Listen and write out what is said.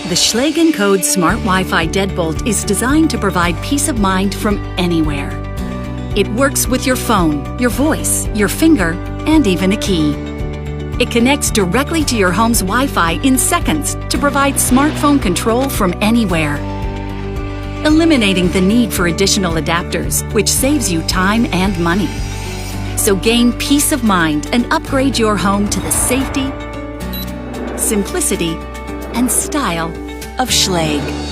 The Schlage Encode Smart Wi-Fi Deadbolt is designed to provide peace of mind from anywhere. It works with your phone, your voice, your finger, and even a key. It connects directly to your home's Wi-Fi in seconds to provide smartphone control from anywhere, eliminating the need for additional adapters, which saves you time and money. So gain peace of mind and upgrade your home to the safety, simplicity, and style of Schlage.